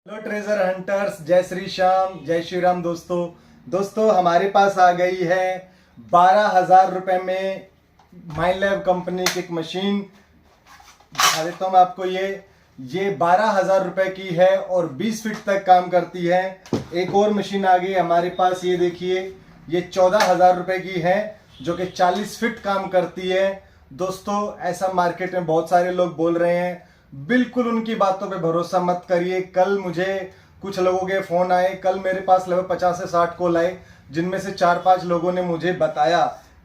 Hello treasure hunters, जय श्री श्याम, जय श्री राम। दोस्तों हमारे पास आ गई है 12,000 रुपए में माइलैब कंपनी की एक मशीन। दिखा देता हूँ मैं आपको। ये 12,000 रुपए की है और 20 फीट तक काम करती है। एक और मशीन आ गई हमारे पास, ये देखिए, ये 14,000 रुपए की है जो कि 40 फीट काम करती है। दोस्तों ऐसा मार्केट में बहुत सारे लोग बोल रहे हैं, बिल्कुल उनकी बातों पे भरोसा मत करिए। कल मुझे कुछ लोगों के फोन आए, कल मेरे पास लगभग 50 से 60 कॉल आए, जिनमें से 4-5 लोगों ने मुझे बताया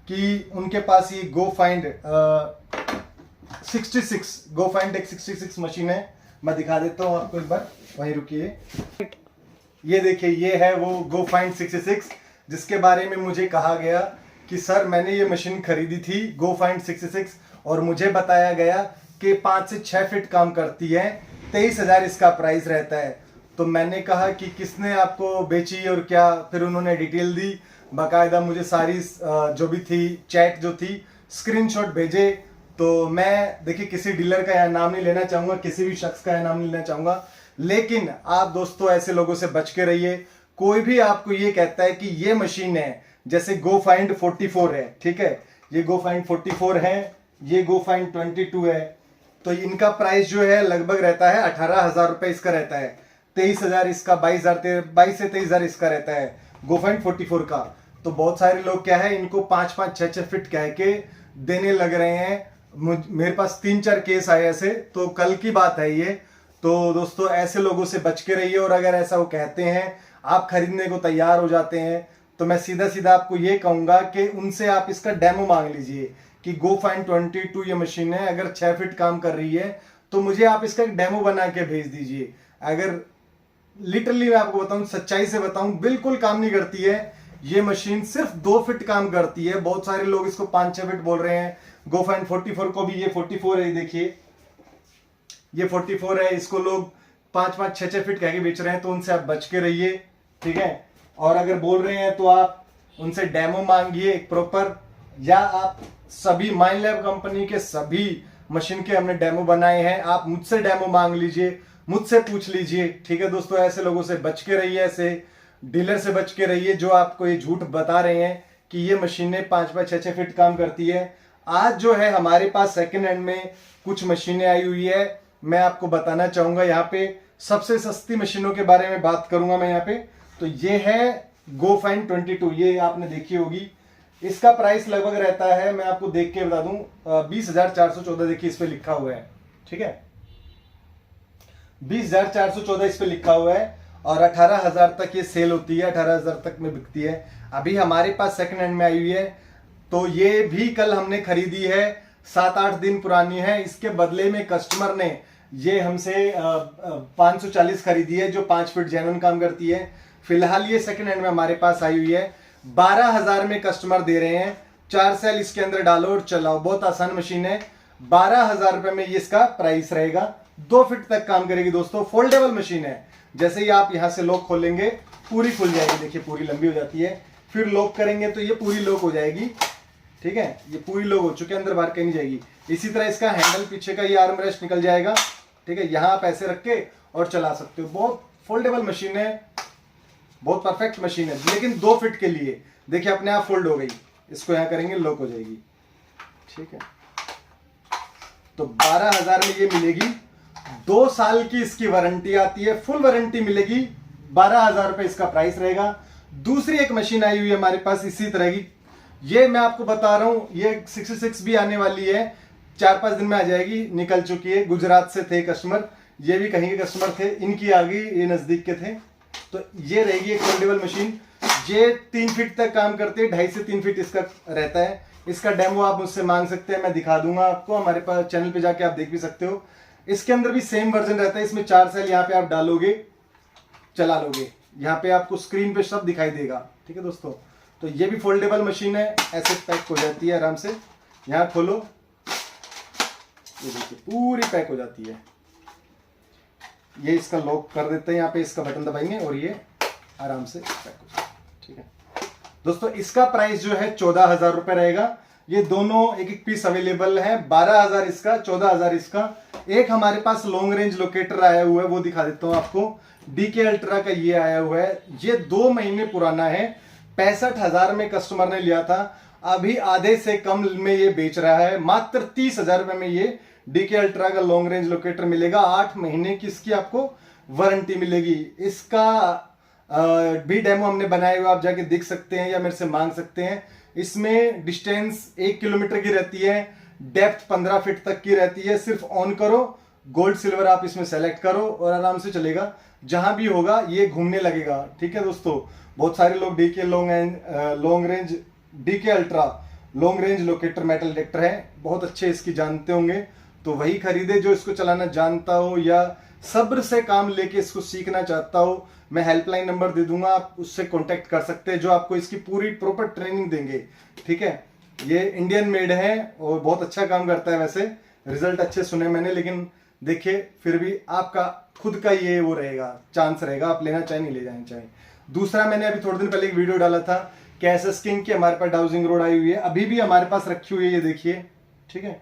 कि उनके पास ये गो फाइंड 66 मशीन है। मैं दिखा देता हूँ आपको एक बार, वहीं रुकिए। ये देखिए, ये है वो गो फाइंड 66 जिसके बारे में मुझे कहा गया कि सर मैंने ये मशीन खरीदी थी गो फाइंड 66 और मुझे बताया गया कि 5 से 6 फीट काम करती है, 23,000 इसका प्राइस रहता है। तो मैंने कहा कि किसने आपको बेची और क्या। फिर उन्होंने डिटेल दी, बाकायदा मुझे सारी जो भी थी चैट जो थी स्क्रीनशॉट भेजे। तो मैं देखिए किसी डीलर का यहाँ नाम नहीं लेना चाहूँगा, किसी भी शख्स का यहाँ नाम नहीं लेना चाहूँगा, लेकिन आप दोस्तों ऐसे लोगों से बच के रहिए। कोई भी आपको ये कहता है कि ये मशीन है, जैसे गो फाइंड 44 है, ठीक है, ये गो फाइंड 44 है, ये गो फाइंड 22 है, तो इनका प्राइस जो है लगभग रहता है 18,000 रुपए इसका रहता है, 23,000 इसका, 22 से 23,000 इसका रहता है गो फाइंड 44 का। तो बहुत सारे लोग क्या है, इनको 5-5, 6-6 फीट कह के देने लग रहे हैं। मेरे पास 3-4 केस आए ऐसे, तो कल की बात है ये। तो दोस्तों ऐसे लोगों से बच के रहिए, और अगर ऐसा वो कहते हैं, आप खरीदने को तैयार हो जाते हैं, तो मैं सीधा सीधा आपको ये कहूंगा कि उनसे आप इसका डेमो मांग लीजिए कि गो फाइंड 22 ये मशीन है, अगर 6 फीट काम कर रही है तो मुझे आप इसका एक डेमो बना के भेज दीजिए। अगर लिटरली मैं आपको बताऊं, सच्चाई से बताऊं, बिल्कुल काम नहीं करती है ये मशीन, सिर्फ 2 फीट काम करती है। बहुत सारे लोग इसको 5-6 फीट बोल रहे हैं। गो फाइंड 44 को भी, ये 44 है, देखिए ये 44 है, इसको लोग 5-5, 6-6 फीट कह के बेच रहे हैं। तो उनसे आप बच के रहिए, ठीक है। और अगर बोल रहे हैं तो आप उनसे डेमो मांगिए एक प्रॉपर, या आप सभी माइनलैब कंपनी के सभी मशीन के हमने डेमो बनाए हैं, आप मुझसे डेमो मांग लीजिए, मुझसे पूछ लीजिए, ठीक है दोस्तों। ऐसे लोगों से बच के रहिए, ऐसे डीलर से बच के रहिए जो आपको ये झूठ बता रहे हैं कि ये मशीनें 5-5, 6-6 फीट काम करती है। आज जो है हमारे पास सेकेंड हैंड में कुछ मशीनें आई हुई है, मैं आपको बताना चाहूंगा। यहाँ पे सबसे सस्ती मशीनों के बारे में बात करूंगा मैं यहाँ पे। तो ये है गो फाइंड 22, ये आपने देखी होगी। इसका प्राइस लगभग रहता है, मैं आपको देख के बता दूं, 20,414, देखिए इस पे लिखा हुआ है, ठीक है, 20,414 इस पे लिखा हुआ है। और 18,000 तक ये सेल होती है, 18,000 तक में बिकती है। अभी हमारे पास सेकंड हैंड में आई हुई है, तो ये भी कल हमने खरीदी है, 7-8 दिन पुरानी है। इसके बदले में कस्टमर ने ये हमसे 540 खरीदी है, जो 5 फीट जेन्युइन काम करती है। फिलहाल ये सेकंड हैंड में हमारे पास आई हुई है, 12,000 में कस्टमर दे रहे हैं। 4 सेल इसके अंदर डालो और चलाओ, बहुत आसान मशीन है। 12,000 रुपए में ये इसका प्राइस रहेगा। 2 फीट तक काम करेगी दोस्तों, फोल्डेबल मशीन है। जैसे ही आप यहां से लॉक खोलेंगे पूरी खुल जाएगी, देखिए पूरी लंबी हो जाती है, फिर लॉक करेंगे तो ये पूरी लॉक हो जाएगी, ठीक है, ये पूरी लॉक हो चुकी है, अंदर बाहर कहीं नहीं जाएगी। इसी तरह इसका हैंडल पीछे का ये आर्म रेस्ट निकल जाएगा, ठीक है, यहां आप ऐसे रख के और चला सकते हो। बहुत फोल्डेबल मशीन है, बहुत परफेक्ट मशीन है, लेकिन 2 फीट के लिए। देखिए अपने आप फोल्ड हो गई, इसको यहां करेंगे लॉक हो जाएगी, ठीक है। तो 12,000 में ये मिलेगी, 2 साल की इसकी वारंटी आती है, फुल वारंटी मिलेगी। 12,000 रुपए इसका प्राइस रहेगा। दूसरी एक मशीन आई हुई है हमारे पास इसी तरह की, ये मैं आपको बता रहा हूं, ये 66 भी आने वाली है, 4-5 दिन में आ जाएगी, निकल चुकी है। गुजरात से थे कस्टमर, ये भी कहीं के कस्टमर थे, इनकी आ गई, ये नजदीक के थे। तो ये रहेगी एक फोल्डेबल मशीन, ये 3 फीट तक काम करती है, 2.5 से 3 फीट इसका रहता है। इसका डेमो आप मुझसे मांग सकते हैं, मैं दिखा दूंगा आपको, हमारे पास चैनल पे जाके आप देख भी सकते हो। इसके अंदर भी सेम वर्जन रहता है, इसमें 4 सेल यहाँ पे आप डालोगे, चला लोगे, यहाँ पे आपको स्क्रीन पे सब दिखाई देगा, ठीक है दोस्तों। तो ये भी फोल्डेबल मशीन है, ऐसे पैक हो जाती है आराम से, यहाँ खोलो, ये देखिए पूरी पैक हो जाती है। ये इसका लॉक कर देते हैं, यहाँ पे इसका बटन दबाएंगे और ये आराम से पैक हो जाएगा, ठीक है दोस्तों। इसका प्राइस जो है 14,000 रुपए रहेगा। ये दोनों एक एक पीस अवेलेबल है, 12,000 इसका, 14,000 इसका। एक हमारे पास लॉन्ग रेंज लोकेटर आया हुआ है, वो दिखा देता हूं आपको। डीके अल्ट्रा का ये आया हुआ है। ये 2 महीने पुराना है, 65,000 में कस्टमर ने लिया था, अभी आधे से कम में ये बेच रहा है। मात्र 30,000 रुपए में ये डीके अल्ट्रा का लॉन्ग रेंज लोकेटर मिलेगा। 8 महीने की इसकी आपको वारंटी मिलेगी। इसका भी डेमो हमने बनाया हुआ, आप जाके देख सकते हैं या मेरे से मांग सकते हैं। इसमें डिस्टेंस 1 किलोमीटर की रहती है, डेप्थ 15 फीट तक की रहती है। सिर्फ ऑन करो, गोल्ड सिल्वर आप इसमें सेलेक्ट करो और आराम से चलेगा, जहां भी होगा ये घूमने लगेगा। ठीक है दोस्तों, बहुत सारे लोग DK long range DK ultra long range locator metal detector है, बहुत अच्छे इसकी जानते होंगे, तो वही खरीदे जो इसको चलाना जानता हो या सब्र से काम लेके इसको सीखना चाहता हो। मैं हेल्पलाइन नंबर दे दूंगा, आप उससे कांटेक्ट कर सकते हैं, जो आपको इसकी पूरी प्रॉपर ट्रेनिंग देंगे। ठीक है, ये इंडियन मेड है और बहुत अच्छा काम करता है। वैसे रिजल्ट अच्छे सुने मैंने, लेकिन देखिए फिर भी आपका खुद का ये वो रहेगा, चांस रहेगा, आप लेना चाहे नहीं ले जाना चाहे। दूसरा, मैंने अभी थोड़े दिन पहले एक वीडियो डाला था कैसेस किंग की, हमारे पास डाउजिंग रोड आई हुई है, अभी भी हमारे पास रखी हुई है, ये देखिए। ठीक है,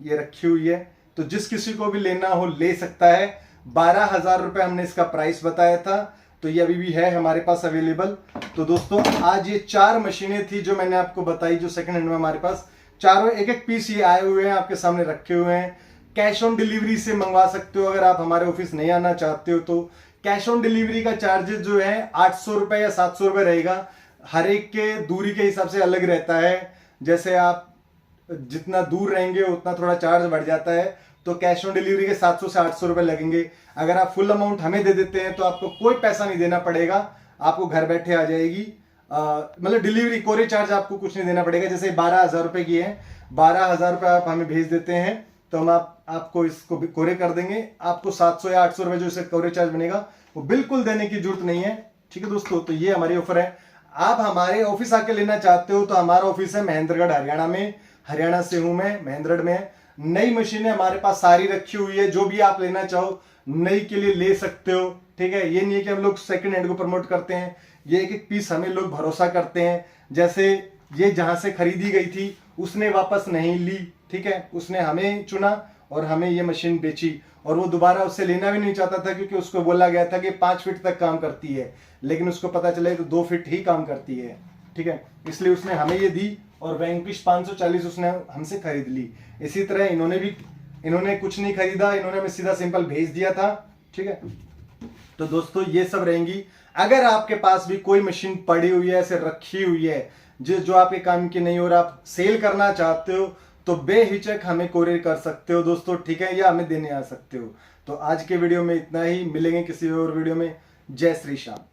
ये रखी हुई है, तो जिस किसी को भी लेना हो ले सकता है। 12,000 रुपए हमने इसका प्राइस बताया था, तो ये अभी भी है हमारे पास अवेलेबल। तो दोस्तों, आज ये 4 मशीनें थी जो मैंने आपको बताई, जो सेकंड हैंड में हमारे पास चारों एक एक पीस ये आए हुए हैं, आपके सामने रखे हुए हैं। कैश ऑन डिलीवरी से मंगवा सकते हो, अगर आप हमारे ऑफिस नहीं आना चाहते हो तो। कैश ऑन डिलीवरी का चार्जेस जो है 800 रुपए या 700 रुपए रहेगा, हर एक के दूरी के हिसाब से अलग रहता है। जैसे आप जितना दूर रहेंगे उतना थोड़ा चार्ज बढ़ जाता है, तो कैश ऑन डिलीवरी के 700 से 800 रुपए लगेंगे। अगर आप फुल अमाउंट हमें दे देते हैं तो आपको कोई पैसा नहीं देना पड़ेगा, आपको घर बैठे आ जाएगी। मतलब डिलीवरी कोरियर चार्ज आपको कुछ नहीं देना पड़ेगा। जैसे 12,000 रुपए की है, 12,000 रुपए आप हमें भेज देते हैं तो हम आपको इसको कोरियर कर देंगे। आपको 700 या 800 रुपए जो इसका कोरियर चार्ज बनेगा वो बिल्कुल देने की जरूरत नहीं है। ठीक है दोस्तों, तो ये हमारी ऑफर है। आप हमारे ऑफिस आके लेना चाहते हो तो हमारा ऑफिस है महेंद्रगढ़ हरियाणा में, हरियाणा से हूं मैं, महेंद्रगढ़ में। नई मशीनें हमारे पास सारी रखी हुई है, जो भी आप लेना चाहो नई के लिए ले सकते हो। ठीक है, ये नहीं है कि हम लोग सेकंड हैंड को प्रमोट करते हैं, ये एक एक पीस हमें लोग भरोसा करते हैं। जैसे ये जहां से खरीदी गई थी उसने वापस नहीं ली, ठीक है, उसने हमें चुना और हमें ये मशीन बेची, और वो दोबारा उससे लेना भी नहीं चाहता था क्योंकि उसको बोला गया था कि 5 फीट तक काम करती है, लेकिन उसको पता चला तो 2 फीट ही काम करती है। ठीक है, इसलिए उसने हमें ये दी और वैंकिश 540 उसने हमसे खरीद ली। इसी तरह इन्होंने कुछ नहीं खरीदा, इन्होंने हमें सीधा सिंपल भेज दिया था। ठीक है, तो दोस्तों ये सब रहेंगी। अगर आपके पास भी कोई मशीन पड़ी हुई है, ऐसे रखी हुई है जो आपके काम की नहीं और आप सेल करना चाहते हो, तो बेहिचक हमें कोरियर कर सकते हो दोस्तों। ठीक है, या हमें देने आ सकते हो। तो आज के वीडियो में इतना ही, मिलेंगे किसी और वीडियो में। जय श्री श्याम।